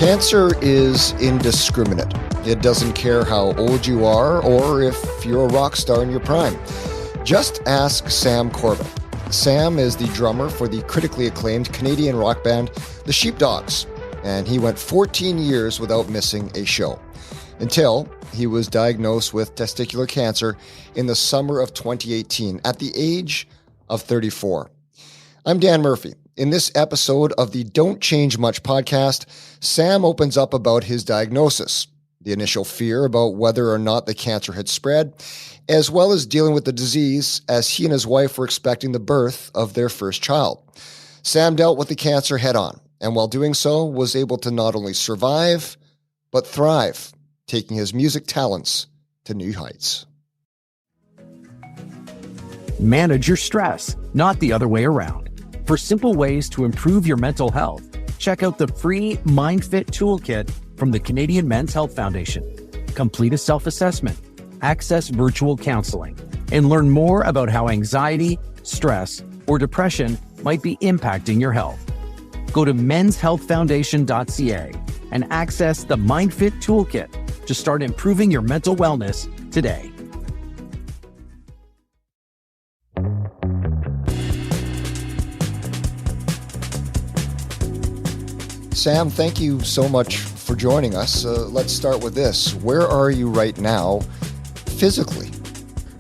Cancer is indiscriminate. It doesn't care how old you are or if you're a rock star in your prime. Just ask Sam Corbett. Sam is the drummer for the critically acclaimed Canadian rock band, the Sheepdogs, and he went 14 years without missing a show, until he was diagnosed with testicular cancer in the summer of 2018 at the age of 34. I'm Dan Murphy. In this episode of the Don't Change Much podcast, Sam opens up about his diagnosis, the initial fear about whether or not the cancer had spread, as well as dealing with the disease as he and his wife were expecting the birth of their first child. Sam dealt with the cancer head on, and while doing so, was able to not only survive, but thrive, taking his music talents to new heights. Manage your stress, not the other way around. For simple ways to improve your mental health, check out the free MindFit Toolkit from the Canadian Men's Health Foundation. Complete a self-assessment, access virtual counseling, and learn more about how anxiety, stress, or depression might be impacting your health. Go to menshealthfoundation.ca and access the MindFit Toolkit to start improving your mental wellness today. Sam, thank you so much for joining us. Let's start with this. Where are you right now, physically?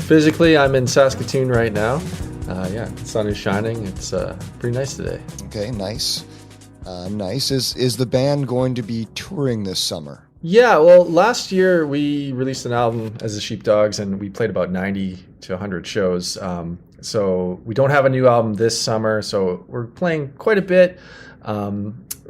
Physically, I'm in Saskatoon right now. The sun is shining. It's pretty nice today. Okay, nice. Nice. Is the band going to be touring this summer? Yeah, well, last year we released an album as the Sheepdogs, and we played about 90 to 100 shows. So we don't have a new album this summer, so we're playing quite a bit.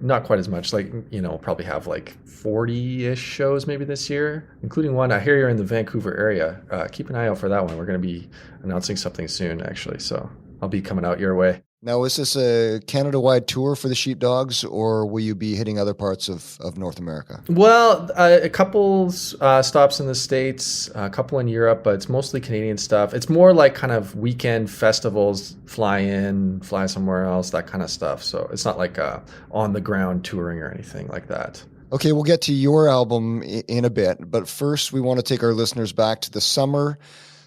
Not quite as much, probably have like 40-ish shows maybe this year, including one. I hear you're in the Vancouver area. Keep an eye out for that one. We're going to be announcing something soon, actually, so I'll be coming out your way. Now, is this a Canada-wide tour for the Sheepdogs, or will you be hitting other parts of North America? Well, a couple stops in the States, a couple in Europe, but it's mostly Canadian stuff. It's more like kind of weekend festivals, fly in, fly somewhere else, that kind of stuff. So it's not like on-the-ground touring or anything like that. Okay, we'll get to your album in a bit, but first we want to take our listeners back to the summer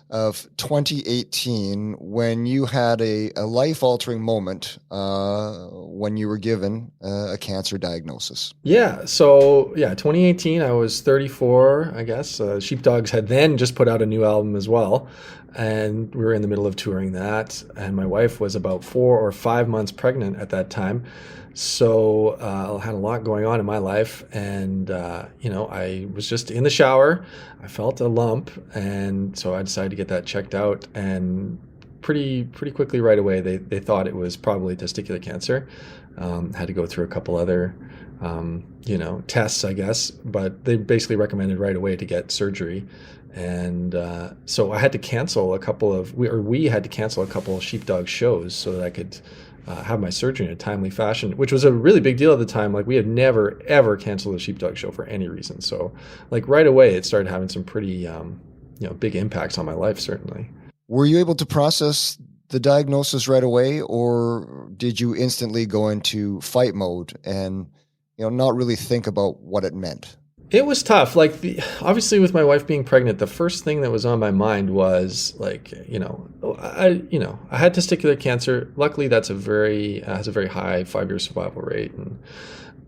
of 2018 when you had a life-altering moment when you were given a cancer diagnosis. Yeah, so 2018, I was 34, I guess. Sheepdogs had then just put out a new album as well, and we were in the middle of touring that, and my wife was about 4 or 5 months pregnant at that time. So I had a lot going on in my life, and I was just in the shower. I felt a lump, and so I decided to get that checked out. And pretty quickly, right away, they thought it was probably testicular cancer. Had to go through a couple other tests, I guess, but they basically recommended right away to get surgery. And so I had to cancel we had to cancel a couple of Sheepdog shows so that I could have my surgery in a timely fashion, which was a really big deal at the time. Like, we had never, ever canceled a Sheepdog show for any reason. So, right away, it started having some pretty, big impacts on my life, certainly. Were you able to process the diagnosis right away, or did you instantly go into fight mode and, not really think about what it meant? It was tough. Obviously, with my wife being pregnant, the first thing that was on my mind was I had testicular cancer. Luckily, that's has a very high 5-year survival rate,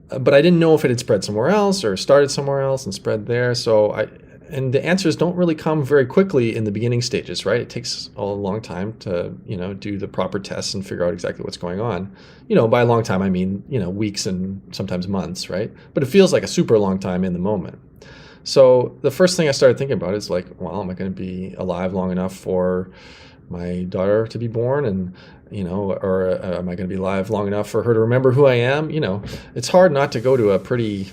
but I didn't know if it had spread somewhere else or started somewhere else and spread there. And the answers don't really come very quickly in the beginning stages, right? It takes a long time to, do the proper tests and figure out exactly what's going on. By a long time, I mean, weeks and sometimes months, right? But it feels like a super long time in the moment. So the first thing I started thinking about is am I going to be alive long enough for my daughter to be born? And, or am I going to be alive long enough for her to remember who I am? It's hard not to go to a pretty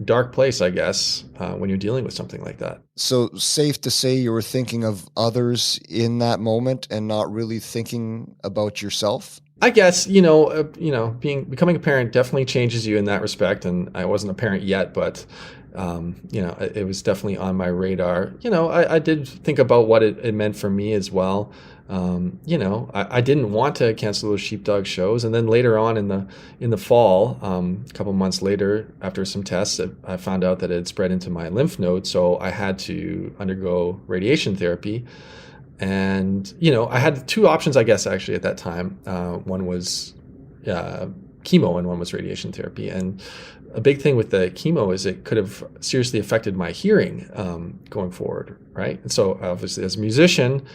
dark place, I guess, when you're dealing with something like that. So safe to say you were thinking of others in that moment and not really thinking about yourself? I guess, becoming a parent definitely changes you in that respect. And I wasn't a parent yet, but, it was definitely on my radar. I did think about what it meant for me as well. I didn't want to cancel those Sheepdog shows. And then later on in the fall, a couple months later, after some tests, I found out that it had spread into my lymph node. So I had to undergo radiation therapy. And, I had two options, I guess, actually, at that time. One was chemo and one was radiation therapy. And a big thing with the chemo is it could have seriously affected my hearing going forward, right? And so obviously as a musician,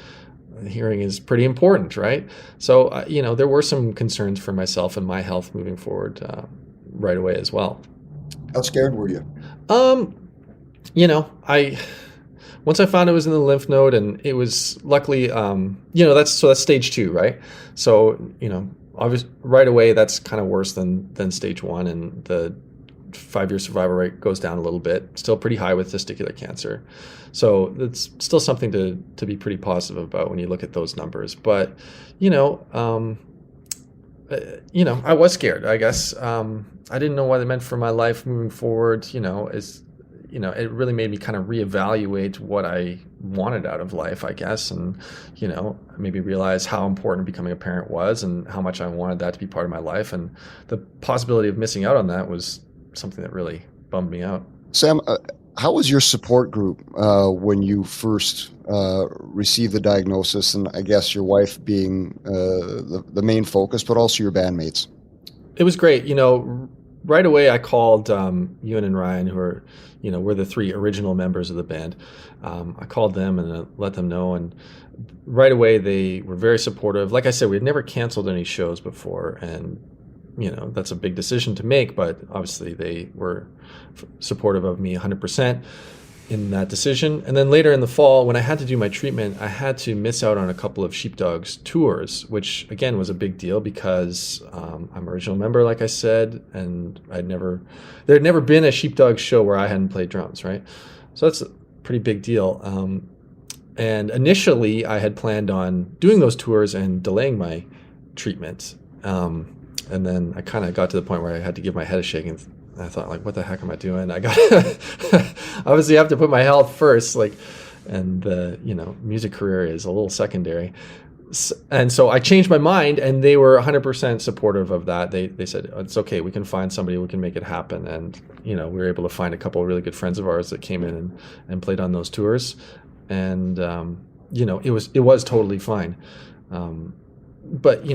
hearing is pretty important, right? So, there were some concerns for myself and my health moving forward right away as well. How scared were you? Once I found it was in the lymph node, and it was luckily, that's stage 2, right? So, obviously right away, that's kind of worse than stage 1, and the 5-year survival rate goes down a little bit. Still pretty high with testicular cancer. So it's still something to be pretty positive about when you look at those numbers. But, I was scared, I guess. I didn't know what it meant for my life moving forward. It really made me kind of reevaluate what I wanted out of life, I guess. And, maybe realize how important becoming a parent was and how much I wanted that to be part of my life. And the possibility of missing out on that was something that really bummed me out. Sam, how was your support group when you first received the diagnosis, and I guess your wife being the main focus, but also your bandmates? It was great. Right away I called Ewan and Ryan, who are, we're the 3 original members of the band. I called them and let them know, and right away they were very supportive. Like I said, we had never canceled any shows before, and that's a big decision to make, but obviously they were supportive of me 100% in that decision. And then later in the fall, when I had to do my treatment, I had to miss out on a couple of Sheepdogs tours, which again was a big deal because I'm an original member, like I said, and there had never been a Sheepdogs show where I hadn't played drums, right? So that's a pretty big deal. And initially I had planned on doing those tours and delaying my treatment. And then I kind of got to the point where I had to give my head a shake, and I thought, like, what the heck am I doing? I got obviously have to put my health first, and the music career is a little secondary. And so I changed my mind, and they were 100% supportive of that. They said, it's okay, we can find somebody, we can make it happen. And we were able to find a couple of really good friends of ours that came in and played on those tours, and it was totally fine. But,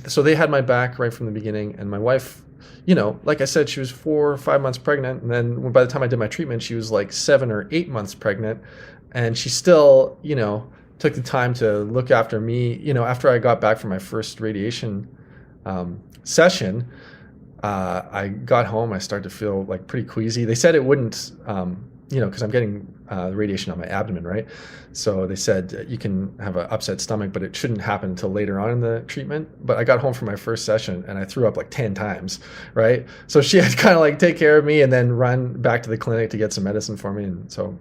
so they had my back right from the beginning. And my wife, like I said, she was 4 or 5 months pregnant. And then by the time I did my treatment, she was like 7 or 8 months pregnant. And she still, took the time to look after me. After I got back from my first radiation session, I got home. I started to feel like pretty queasy. They said it wouldn't, because I'm getting radiation on my abdomen, right? So they said you can have an upset stomach, but it shouldn't happen until later on in the treatment. But I got home from my first session and I threw up like 10 times, right? So she had to kind of like take care of me and then run back to the clinic to get some medicine for me. And so,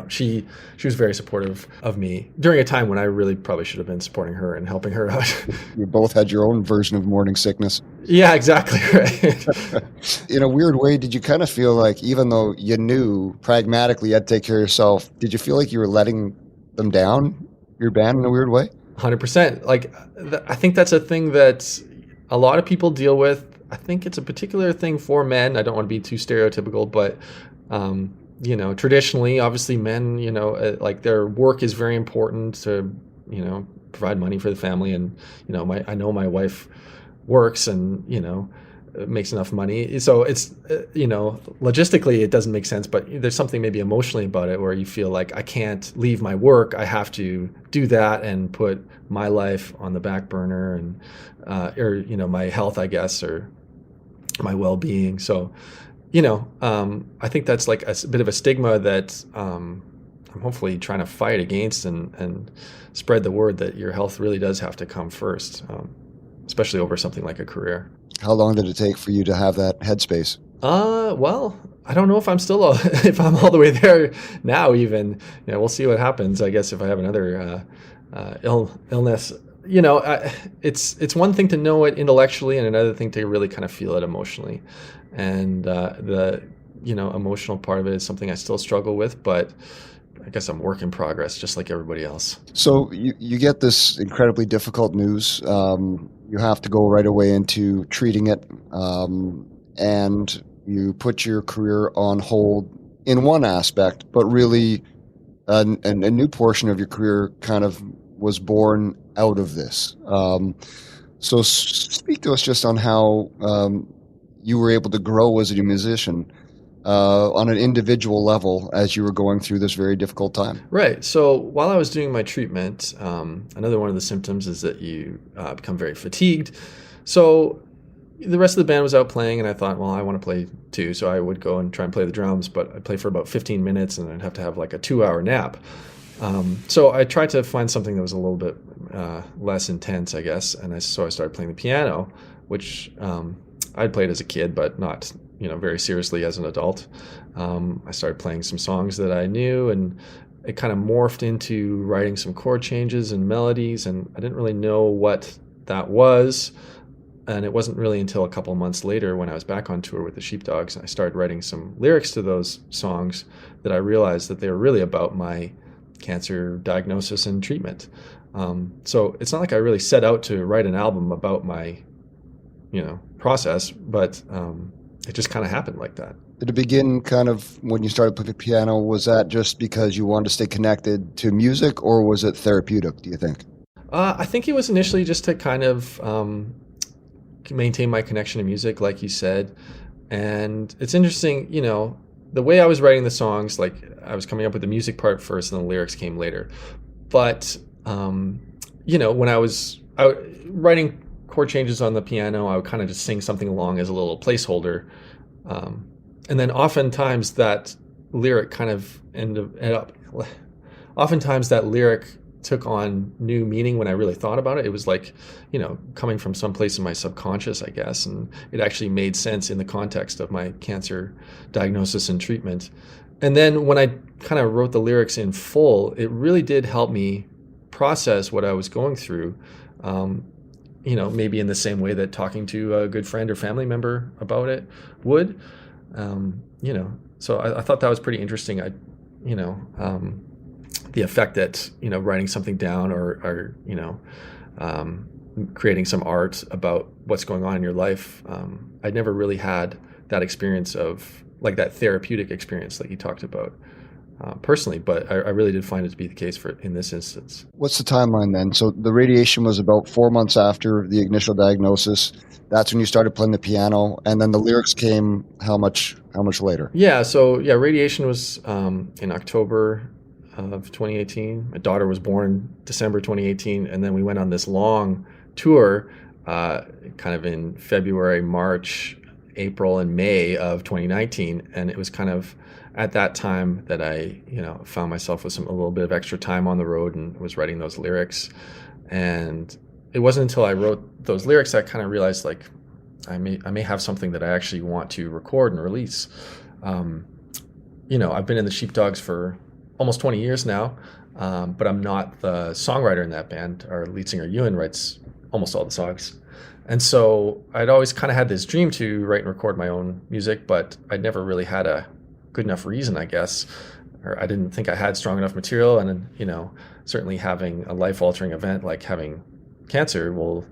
she was very supportive of me during a time when I really probably should have been supporting her and helping her out. You both had your own version of morning sickness. Yeah, exactly right. In a weird way, did you kind of feel like, even though you knew pragmatically you had to take care of yourself, did you feel like you were letting them down, your band, in a weird way? 100%. I think that's a thing that a lot of people deal with. I think it's a particular thing for men. I don't want to be too stereotypical, but traditionally, obviously men, their work is very important to, provide money for the family. And, I know my wife works and, makes enough money. So it's, logistically it doesn't make sense, but there's something maybe emotionally about it where you feel like I can't leave my work. I have to do that and put my life on the back burner and, my health, I guess, or my well-being. So, I think that's like a bit of a stigma that I'm hopefully trying to fight against and spread the word that your health really does have to come first, especially over something like a career. How long did it take for you to have that headspace? Well, I don't know if I'm still if I'm all the way there now. Even we'll see what happens. I guess if I have another illness. It's one thing to know it intellectually and another thing to really kind of feel it emotionally. And the emotional part of it is something I still struggle with, but I guess I'm work in progress, just like everybody else. So you get this incredibly difficult news. You have to go right away into treating it, and you put your career on hold in one aspect, but really a new portion of your career kind of was born out of this. So speak to us just on how you were able to grow as a musician on an individual level as you were going through this very difficult time. Right. So while I was doing my treatment, another one of the symptoms is that you become very fatigued. So the rest of the band was out playing, and I thought, well, I want to play too. So I would go and try and play the drums, but I'd play for about 15 minutes, and I'd have to have like a 2-hour nap. So I tried to find something that was a little bit less intense, I guess. And so I started playing the piano, which I'd played as a kid, but not very seriously as an adult. I started playing some songs that I knew, and it kind of morphed into writing some chord changes and melodies, and I didn't really know what that was. And it wasn't really until a couple of months later, when I was back on tour with the Sheepdogs, and I started writing some lyrics to those songs, that I realized that they were really about my cancer diagnosis and treatment. So it's not like I really set out to write an album about my process, but it just kind of happened like that. Did it begin kind of when you started playing piano? Was that just because you wanted to stay connected to music, or was it therapeutic, do you think? I think it was initially just to kind of maintain my connection to music, like you said. And it's interesting, the way I was writing the songs, like I was coming up with the music part first and the lyrics came later. But, when I was out writing chord changes on the piano, I would kind of just sing something along as a little placeholder. And then oftentimes that lyric oftentimes that lyric took on new meaning when I really thought about it. It was like, coming from some place in my subconscious, I guess, and it actually made sense in the context of my cancer diagnosis and treatment. And then when I kind of wrote the lyrics in full, it really did help me process what I was going through. Maybe in the same way that talking to a good friend or family member about it would. So I thought that was pretty interesting. The effect that writing something down or creating some art about what's going on in your life. I never really had that experience of like that therapeutic experience that you talked about personally, but I really did find it to be the case in this instance. What's the timeline then? So the radiation was about 4 months after the initial diagnosis. That's when you started playing the piano, and then the lyrics came how much later? Yeah. So radiation was in October of 2018. My daughter was born December 2018, and then we went on this long tour kind of in February, March, April, and May of 2019. And it was kind of at that time that I found myself with a little bit of extra time on the road and was writing those lyrics. And it wasn't until I wrote those lyrics that I kind of realized, like, I may have something that I actually want to record and release. I've been in the Sheepdogs for almost 20 years now, but I'm not the songwriter in that band. Our lead singer, Ewan, writes almost all the songs. And so I'd always kind of had this dream to write and record my own music, but I'd never really had a good enough reason, I guess, or I didn't think I had strong enough material. And, certainly having a life-altering event like having cancer will,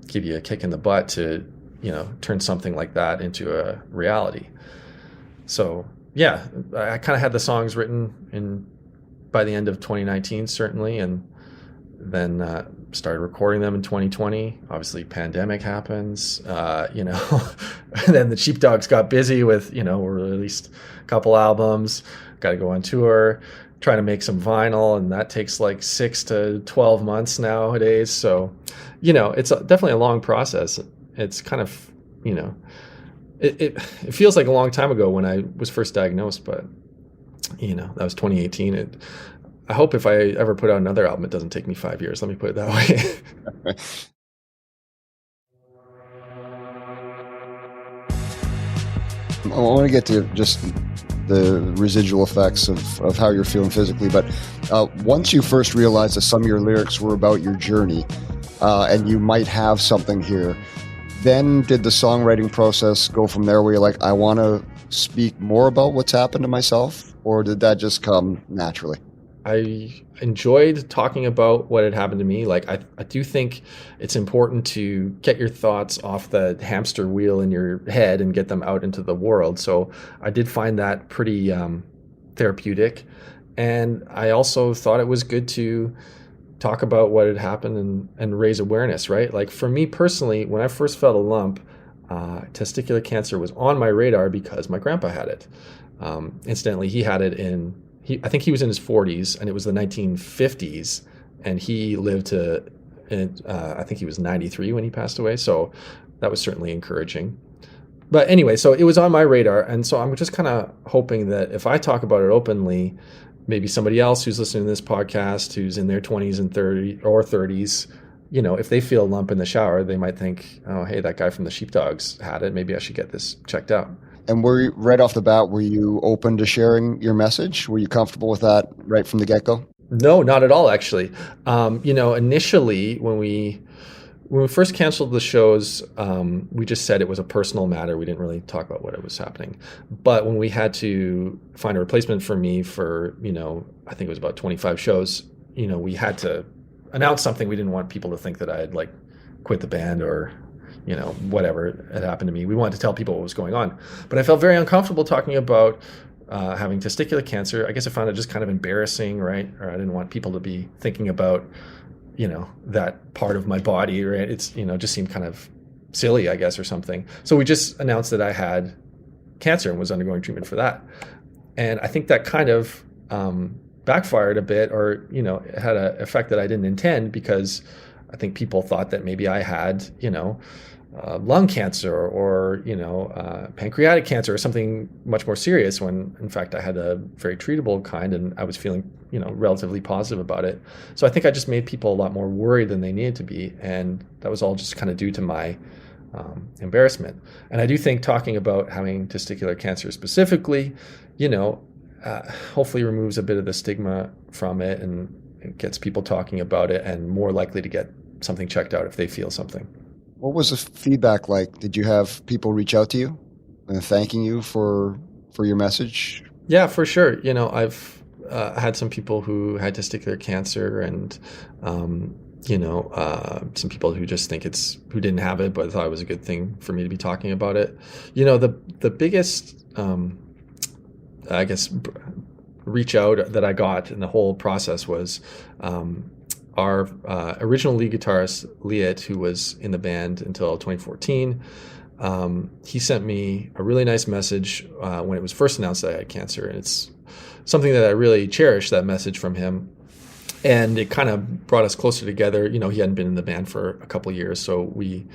give you a kick in the butt to, turn something like that into a reality. So, yeah, I kind of had the songs written by the end of 2019, certainly, and then started recording them in 2020. Obviously, pandemic happens, and then the Sheepdogs got busy with, we released a couple albums, got to go on tour, trying to make some vinyl, and that takes like 6 to 12 months nowadays. So, it's definitely a long process. It's kind of, it feels like a long time ago when I was first diagnosed, but, that was 2018. I hope if I ever put out another album, it doesn't take me 5 years. Let me put it that way. I want to get to just the residual effects of how you're feeling physically, but once you first realized that some of your lyrics were about your journey and you might have something here, then did the songwriting process go from there where you're like, I want to speak more about what's happened to myself? or did that just come naturally? I enjoyed talking about what had happened to me. Like, I do think it's important to get your thoughts off the hamster wheel in your head and get them out into the world. So I did find that pretty therapeutic. And I also thought it was good to talk about what had happened and raise awareness, right? Like, for me personally, when I first felt a lump, testicular cancer was on my radar because my grandpa had it. Incidentally, he had it I think he was in his 40s, and it was the 1950s, and he lived to, I think he was 93 when he passed away, so that was certainly encouraging. But anyway, so it was on my radar, and so I'm just kind of hoping that if I talk about it openly, maybe somebody else who's listening to this podcast who's in their 20s and 30s, you know, if they feel a lump in the shower, they might think, oh, hey, that guy from the Sheepdogs had it. Maybe I should get this checked out. And right off the bat, were you open to sharing your message? Were you comfortable with that right from the get-go? No, not at all, actually. You know, initially when we first canceled the shows, we just said it was a personal matter. We didn't really talk about what was happening. But when we had to find a replacement for me for, you know, I think it was about 25 shows, you know, we had to announce something. We didn't want people to think that I had like quit the band or, you know, whatever had happened to me. We wanted to tell people what was going on. But I felt very uncomfortable talking about having testicular cancer. I guess I found it just kind of embarrassing, right? Or I didn't want people to be thinking about, you know, that part of my body, right? It's, you know, just seemed kind of silly, I guess, or something. So we just announced that I had cancer and was undergoing treatment for that. And I think that kind of backfired a bit, or, you know, it had an effect that I didn't intend, because I think people thought that maybe I had, you know, lung cancer or, you know, pancreatic cancer or something much more serious, when in fact I had a very treatable kind, and I was feeling, you know, relatively positive about it. So I think I just made people a lot more worried than they needed to be. And that was all just kind of due to my embarrassment. And I do think talking about having testicular cancer specifically, you know, hopefully removes a bit of the stigma from it, and it gets people talking about it and more likely to get something checked out if they feel something. What was the feedback like? Did you have people reach out to you and thanking you for your message? Yeah, for sure. You know, I've had some people who had testicular cancer, and you know, some people who just think who didn't have it but thought it was a good thing for me to be talking about it. You know, the biggest I guess reach out that I got in the whole process was our original lead guitarist, Liet, who was in the band until 2014. He sent me a really nice message when it was first announced that I had cancer. And it's something that I really cherish, that message from him. And it kind of brought us closer together. You know, he hadn't been in the band for a couple of years, so we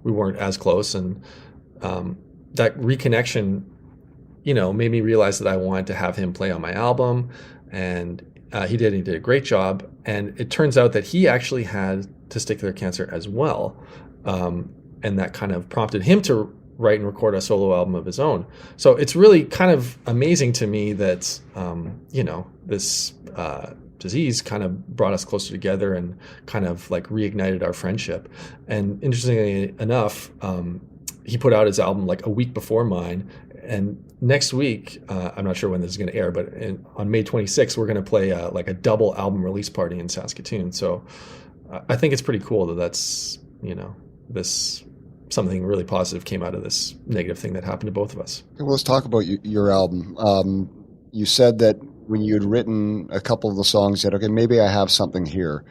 weren't as close. And that reconnection, you know, made me realize that I wanted to have him play on my album. And he did a great job. And it turns out that he actually had testicular cancer as well. And that kind of prompted him to write and record a solo album of his own. So it's really kind of amazing to me that, you know, this disease kind of brought us closer together and kind of like reignited our friendship. And interestingly enough, he put out his album like a week before mine. And next week, I'm not sure when this is going to air, but on May 26th, we're going to play like a double album release party in Saskatoon. So I think it's pretty cool that that's, you know, something really positive came out of this negative thing that happened to both of us. Okay, well, let's talk about your album. You said that when you had written a couple of the songs, you said, okay, maybe I have something here.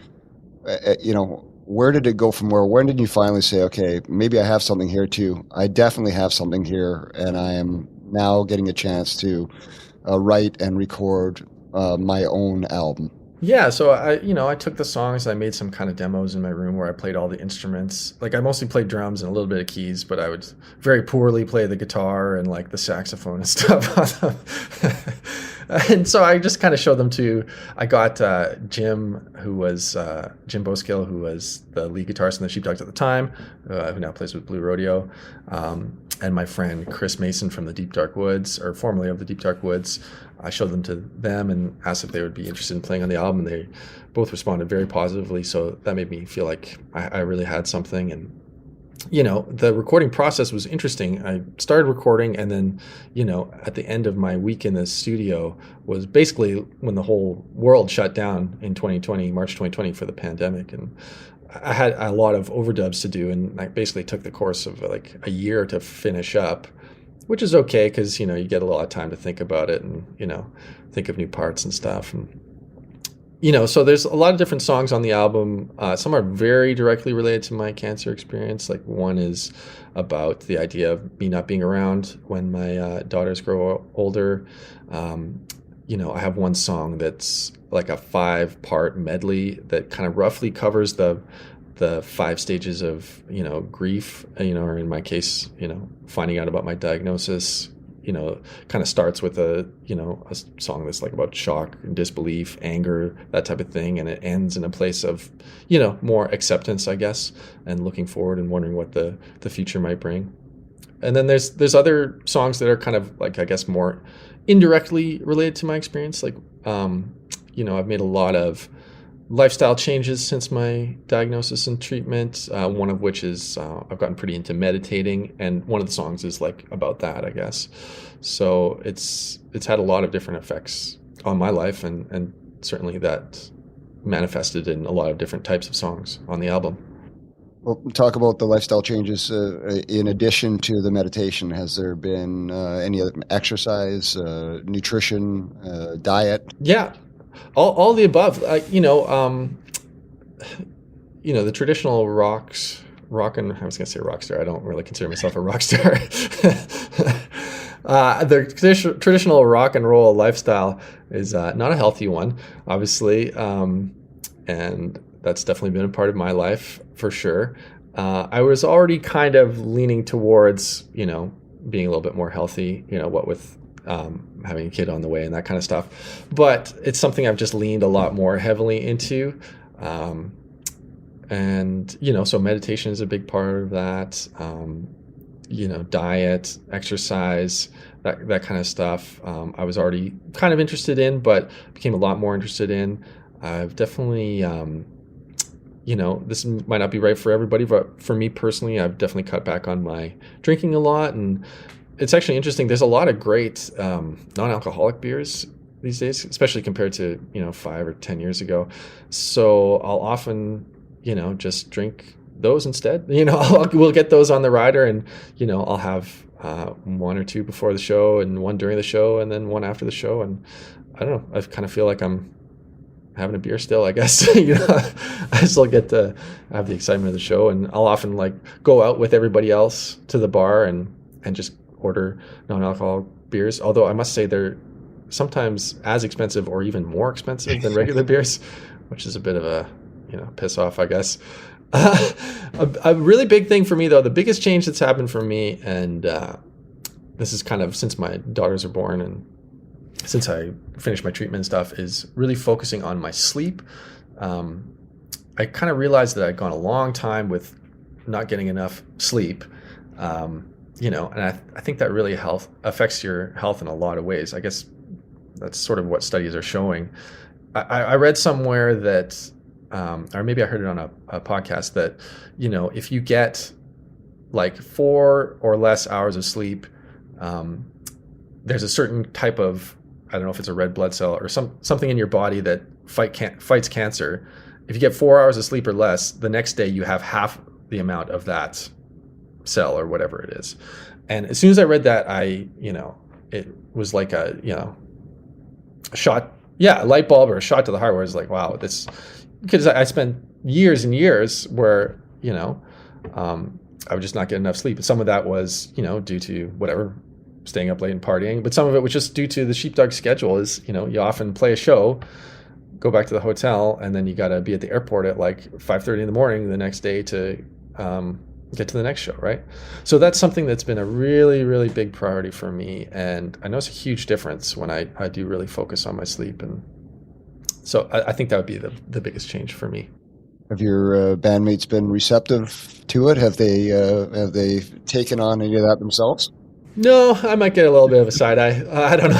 You know, where did it go from where? When did you finally say, okay, maybe I have something here too? I definitely have something here, and I am now getting a chance to write and record my own album. Yeah, so I took the songs, I made some kind of demos in my room where I played all the instruments. Like, I mostly played drums and a little bit of keys, but I would very poorly play the guitar and like the saxophone and stuff. And so I just kind of showed them I got Jim Boskill, who was the lead guitarist in the Sheepdogs at the time, who now plays with Blue Rodeo, and my friend Chris Mason from the Deep Dark Woods, or formerly of the Deep Dark Woods. I showed them to them and asked if they would be interested in playing on the album, and they both responded very positively. So that made me feel like I really had something, and the recording process was interesting. I started recording, and then, at the end of my week in the studio was basically when the whole world shut down in 2020, March 2020, for the pandemic. And I had a lot of overdubs to do, and I basically took the course of like a year to finish up, which is okay because, you get a lot of time to think about it and, think of new parts and stuff. And so there's a lot of different songs on the album. Some are very directly related to my cancer experience. Like one is about the idea of me not being around when my daughters grow older. I have one song that's like a 5-part medley that kind of roughly covers the 5 stages of, grief, or in my case, finding out about my diagnosis. Kind of starts with a song that's like about shock and disbelief, anger, that type of thing. And it ends in a place of, more acceptance, I guess, and looking forward and wondering what the future might bring. And then there's other songs that are kind of like, I guess, more indirectly related to my experience. Like, I've made a lot of lifestyle changes since my diagnosis and treatment, one of which is I've gotten pretty into meditating, and one of the songs is like about that, I guess. So it's had a lot of different effects on my life, and certainly that manifested in a lot of different types of songs on the album. Well, talk about the lifestyle changes. In addition to the meditation, has there been any other exercise, nutrition, diet? Yeah. All the above, the traditional I was going to say rock star. I don't really consider myself a rock star. The traditional rock and roll lifestyle is not a healthy one, obviously. And that's definitely been a part of my life for sure. I was already kind of leaning towards, being a little bit more healthy, what with having a kid on the way and that kind of stuff. But it's something I've just leaned a lot more heavily into. And, so meditation is a big part of that. Diet, exercise, that kind of stuff. I was already kind of interested in, but became a lot more interested in. I've definitely, this might not be right for everybody, but for me personally, I've definitely cut back on my drinking a lot. And it's actually interesting. There's a lot of great non-alcoholic beers these days, especially compared to, 5 or 10 years ago. So I'll often, just drink those instead. We'll get those on the rider, and, I'll have one or two before the show and one during the show and then one after the show. And I don't know, I kind of feel like I'm having a beer still, I guess. I still get to have the excitement of the show, and I'll often like go out with everybody else to the bar and just order non-alcoholic beers. Although I must say they're sometimes as expensive or even more expensive than regular beers, which is a bit of a, piss off, I guess. A really big thing for me, though, the biggest change that's happened for me, and this is kind of since my daughters are born and since I finished my treatment and stuff, is really focusing on my sleep. I kind of realized that I'd gone a long time with not getting enough sleep. And I think that really affects your health in a lot of ways. I guess that's sort of what studies are showing. I read somewhere that, or maybe I heard it on a podcast, that, if you get like 4 or less hours of sleep, there's a certain type of, I don't know if it's a red blood cell or something in your body that fights cancer. If you get 4 hours of sleep or less, the next day you have half the amount of that cell or whatever it is. And as soon as I read that, it was like a shot, a light bulb or a shot to the heart, where it's like, wow, this, because I spent years and years where, I would just not get enough sleep. Some of that was, due to whatever, staying up late and partying, but some of it was just due to the Sheepdog schedule. Is, you often play a show, go back to the hotel, and then you got to be at the airport at like 5:30 in the morning the next day to get to the next show, right? So that's something that's been a really, really big priority for me, and I know it's a huge difference when I do really focus on my sleep. And so I think that would be the biggest change for me. Have your bandmates been receptive to it? Have they taken on any of that themselves? No, I might get a little bit of a side eye. I don't know.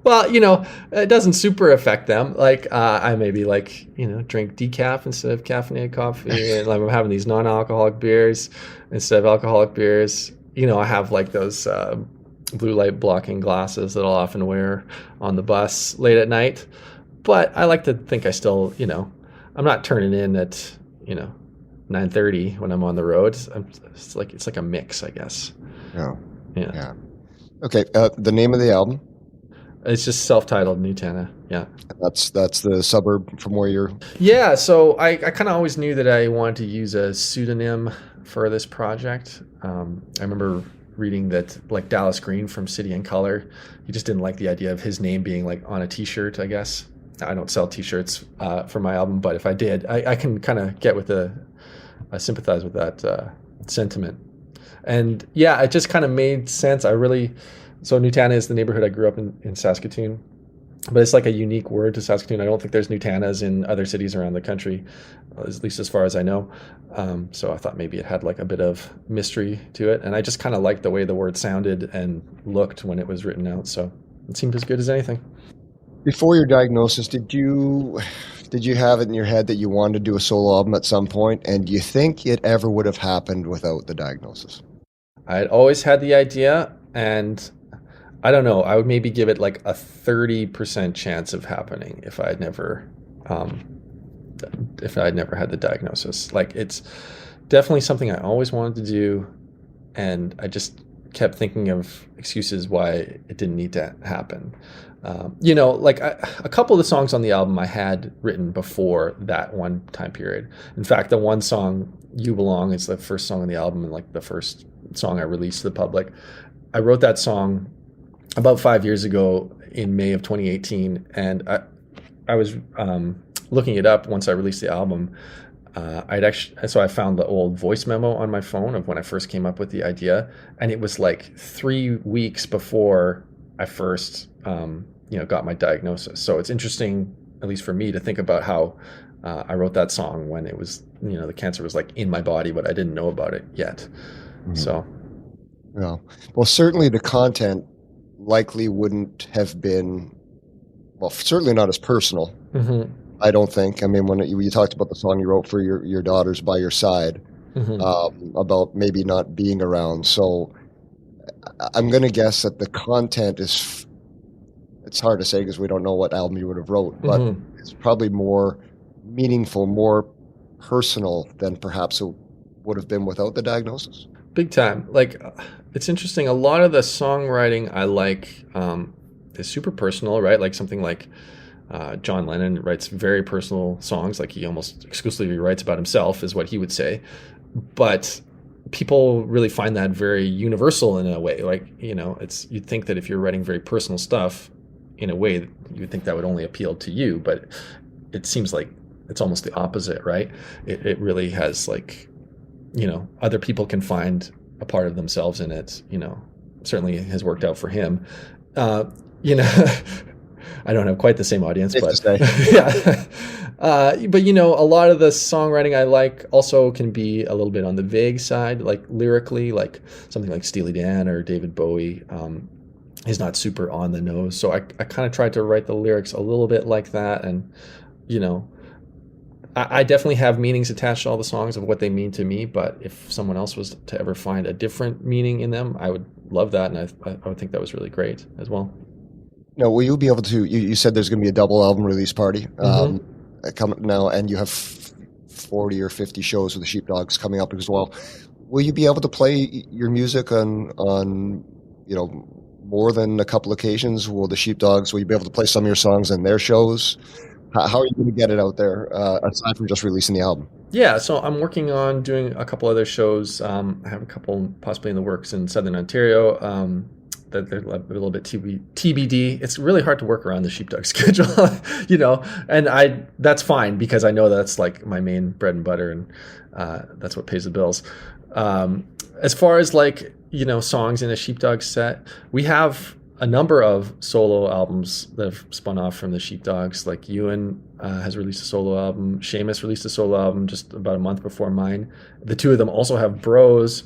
Well, it doesn't super affect them. Like I maybe like drink decaf instead of caffeinated coffee, and like I'm having these non-alcoholic beers instead of alcoholic beers. I have like those blue light blocking glasses that I'll often wear on the bus late at night. But I like to think I still, I'm not turning in at 9:30 when I'm on the road. It's like a mix, I guess. Yeah. Yeah. Okay. The name of the album? It's just self-titled NUTANA. Yeah. That's the suburb from where you're. Yeah. So I kind of always knew that I wanted to use a pseudonym for this project. I remember reading that like Dallas Green from City and Color, he just didn't like the idea of his name being like on a T-shirt, I guess. I don't sell T-shirts for my album, but if I did, I can kind of get with I sympathize with that sentiment. And yeah, it just kind of made sense. So NUTANA is the neighborhood I grew up in Saskatoon, but it's like a unique word to Saskatoon. I don't think there's NUTANAs in other cities around the country, at least as far as I know. So I thought maybe it had like a bit of mystery to it. And I just kind of liked the way the word sounded and looked when it was written out. So it seemed as good as anything. Before your diagnosis, did you have it in your head that you wanted to do a solo album at some point? And do you think it ever would have happened without the diagnosis? I had always had the idea, and I don't know, I would maybe give it like a 30% chance of happening if I'd never had the diagnosis. Like, it's definitely something I always wanted to do, and I just kept thinking of excuses why it didn't need to happen. Like a couple of the songs on the album I had written before that one time period. In fact, the one song, You Belong, is the first song on the album and like the first song I released to the public. I wrote that song about 5 years ago in May of 2018, and I was looking it up once I released the album. So I found the old voice memo on my phone of when I first came up with the idea, and it was like 3 weeks before I first got my diagnosis. So it's interesting, at least for me, to think about how I wrote that song when it was, the cancer was like in my body, but I didn't know about it yet. Mm-hmm. So, yeah. Well, certainly the content likely wouldn't have been, well, certainly not as personal. Mm-hmm. I don't think. I mean, when you talked about the song you wrote for your daughters by your side, mm-hmm. About maybe not being around. So I'm going to guess that the content is, it's hard to say because we don't know what album you would have wrote, but mm-hmm. it's probably more meaningful, more personal than perhaps it would have been without the diagnosis. Big time. Like, it's interesting. A lot of the songwriting I like is super personal, right? Like something like John Lennon writes very personal songs, like he almost exclusively writes about himself, is what he would say. But people really find that very universal in a way. Like, you'd think that if you're writing very personal stuff, in a way, you would think that would only appeal to you, but it seems like it's almost the opposite, right? It really has like, other people can find a part of themselves in it. Certainly has worked out for him. I don't have quite the same audience, but yeah. But a lot of the songwriting I like also can be a little bit on the vague side, like lyrically, like something like Steely Dan or David Bowie is not super on the nose. So I kind of tried to write the lyrics a little bit like that, and I definitely have meanings attached to all the songs of what they mean to me. But if someone else was to ever find a different meaning in them, I would love that, and I would think that was really great as well. No, will you be able to? You said there's going to be a double album release party coming now, and you have 40 or 50 shows with the Sheepdogs coming up as well. Will you be able to play your music on more than a couple occasions? Will you be able to play some of your songs in their shows? How are you going to get it out there aside from just releasing the album? Yeah, so I'm working on doing a couple other shows. I have a couple possibly in the works in Southern Ontario. That they're a little bit TBD. It's really hard to work around the Sheepdog schedule, and that's fine because I know that's like my main bread and butter, and that's what pays the bills. As far as like, songs in a Sheepdog set, we have a number of solo albums that have spun off from the Sheepdogs. Like Ewan has released a solo album. Seamus released a solo album just about a month before mine. The two of them also have Bros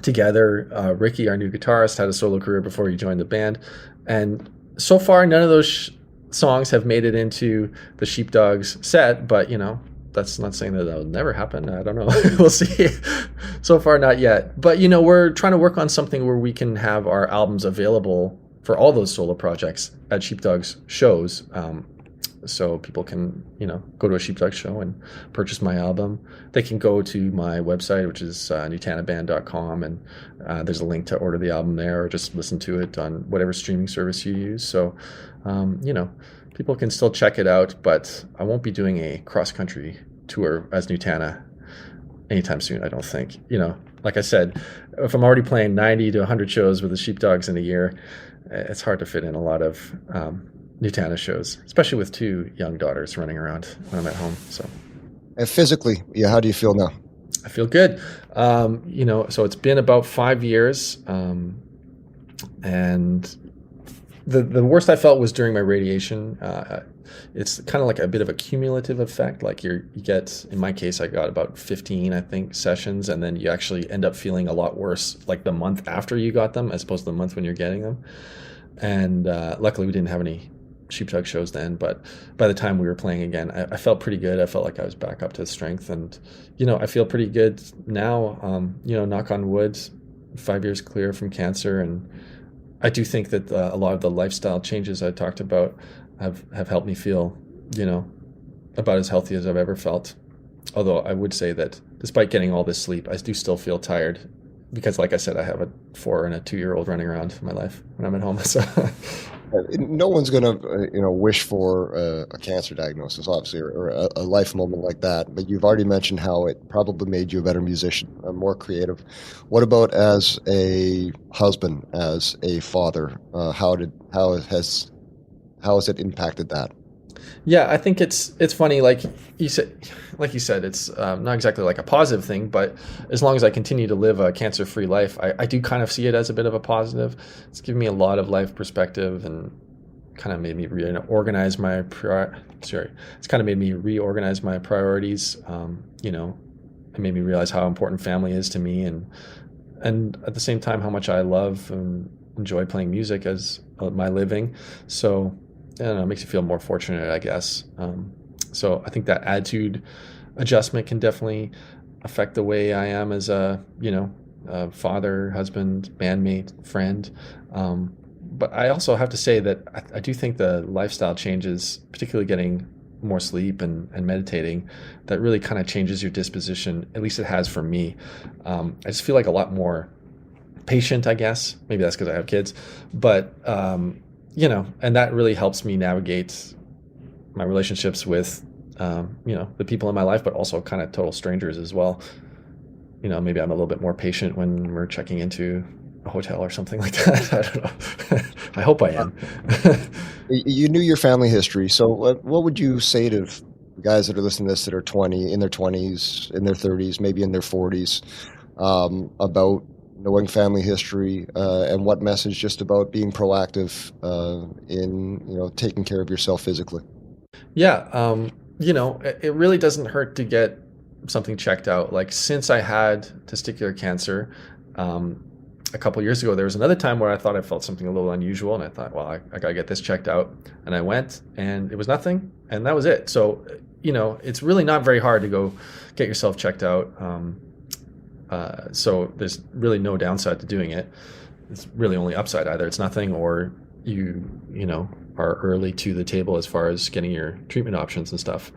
together. Ricky, our new guitarist, had a solo career before he joined the band. And so far, none of those songs have made it into the Sheepdogs set, but that's not saying that will never happen. I don't know. We'll see. So far, not yet. But we're trying to work on something where we can have our albums available for all those solo projects at Sheepdogs shows. So people can, go to a Sheepdogs show and purchase my album. They can go to my website, which is NUTANAband.com, and there's a link to order the album there, or just listen to it on whatever streaming service you use. So, people can still check it out, but I won't be doing a cross-country tour as NUTANA anytime soon, I don't think. Like I said, if I'm already playing 90 to 100 shows with the Sheepdogs in a year, it's hard to fit in a lot of NUTANA shows, especially with 2 young daughters running around when I'm at home. So, and physically, how do you feel now? I feel good. So it's been about 5 years, and the worst I felt was during my radiation. It's kind of like a bit of a cumulative effect. Like you get, in my case, I got about 15, I think, sessions, and then you actually end up feeling a lot worse like the month after you got them, as opposed to the month when you're getting them. And luckily, we didn't have any Sheepdog shows then, but by the time we were playing again, I felt pretty good. I felt like I was back up to strength, and I feel pretty good now. Knock on wood, 5 years clear from cancer, and I do think that a lot of the lifestyle changes I talked about have helped me feel, about as healthy as I've ever felt. Although I would say that despite getting all this sleep, I do still feel tired because, like I said, I have a 4 and a 2-year-old running around in my life when I'm at home. So. No one's going to, wish for a cancer diagnosis, obviously, or a life moment like that. But you've already mentioned how it probably made you a better musician, more creative. What about as a husband, as a father? How has it impacted that? Yeah, I think it's funny. Like you said, it's not exactly like a positive thing, but as long as I continue to live a cancer-free life, I do kind of see it as a bit of a positive. It's given me a lot of life perspective and kind of made me reorganize my priorities. It made me realize how important family is to me, and at the same time how much I love and enjoy playing music as my living. So. I don't know, it makes you feel more fortunate, I guess. So I think that attitude adjustment can definitely affect the way I am as a father, husband, bandmate, friend. But I also have to say that I do think the lifestyle changes, particularly getting more sleep and meditating, that really kind of changes your disposition. At least it has for me. I just feel like a lot more patient, I guess. Maybe that's because I have kids. But and that really helps me navigate my relationships with, the people in my life, but also kind of total strangers as well. Maybe I'm a little bit more patient when we're checking into a hotel or something like that. I don't know. I hope I am. You knew your family history. So what would you say to guys that are listening to this that are in their 20s, in their 30s, maybe in their 40s, about knowing family history, and what message just about being proactive in taking care of yourself physically? Yeah, it really doesn't hurt to get something checked out. Like since I had testicular cancer a couple years ago, there was another time where I thought I felt something a little unusual, and I thought, well, I gotta get this checked out, and I went, and it was nothing, and that was it. So it's really not very hard to go get yourself checked out. So there's really no downside to doing it. It's really only upside. Either it's nothing, or you are early to the table as far as getting your treatment options and stuff.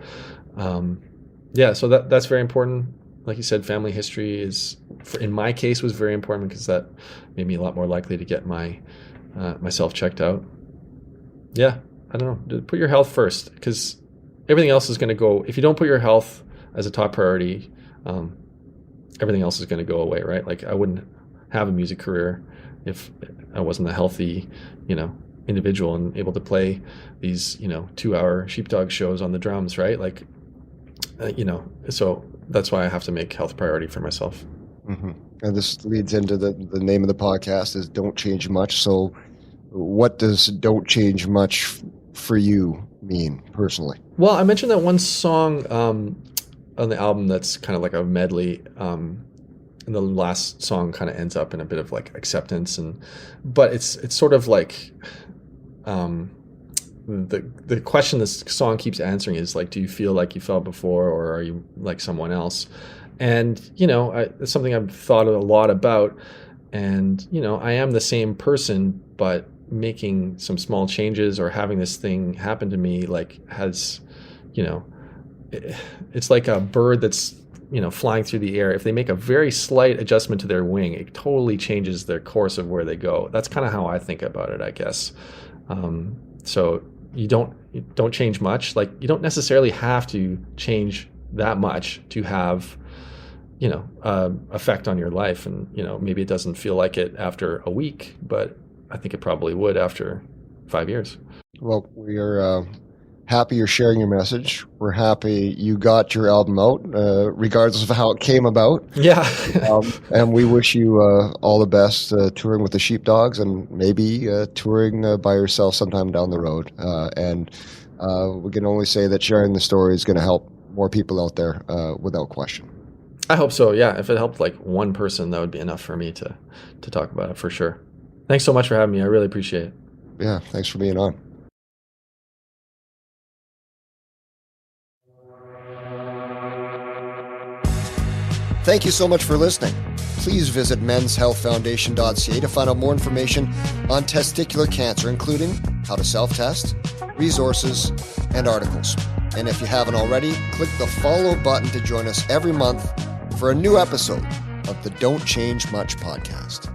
So that's very important. Like you said, family history in my case, was very important because that made me a lot more likely to get myself checked out. Yeah, I don't know. Put your health first, because everything else is going to go. If you don't put your health as a top priority, everything else is going to go away, right? Like I wouldn't have a music career if I wasn't a healthy, individual and able to play these, 2-hour Sheepdog shows on the drums, right? Like, so that's why I have to make health a priority for myself. Mm-hmm. And this leads into the name of the podcast is Don't Change Much. So what does Don't Change Much for you mean personally? Well, I mentioned that one song, on the album that's kind of like a medley, and the last song kind of ends up in a bit of like acceptance, but it's sort of like the question this song keeps answering is like, do you feel like you felt before, or are you like someone else? And, it's something I've thought a lot about. And, I am the same person, but making some small changes or having this thing happen to me, like, has, it's like a bird that's, flying through the air. If they make a very slight adjustment to their wing, it totally changes their course of where they go. That's kind of how I think about it, I guess. So you don't change much. Like, you don't necessarily have to change that much to have, effect on your life. And, maybe it doesn't feel like it after a week, but I think it probably would after 5 years. Well, we are happy you're sharing your message. We're happy you got your album out, regardless of how it came about. Yeah. And we wish you all the best touring with the Sheepdogs, and maybe touring by yourself sometime down the road. And we can only say that sharing the story is going to help more people out there, without question. I hope so. Yeah. If it helped like one person, that would be enough for me to talk about it, for sure. Thanks so much for having me. I really appreciate it. Yeah. Thanks for being on. Thank you so much for listening. Please visit menshealthfoundation.ca to find out more information on testicular cancer, including how to self-test, resources, and articles. And if you haven't already, click the follow button to join us every month for a new episode of the Don't Change Much podcast.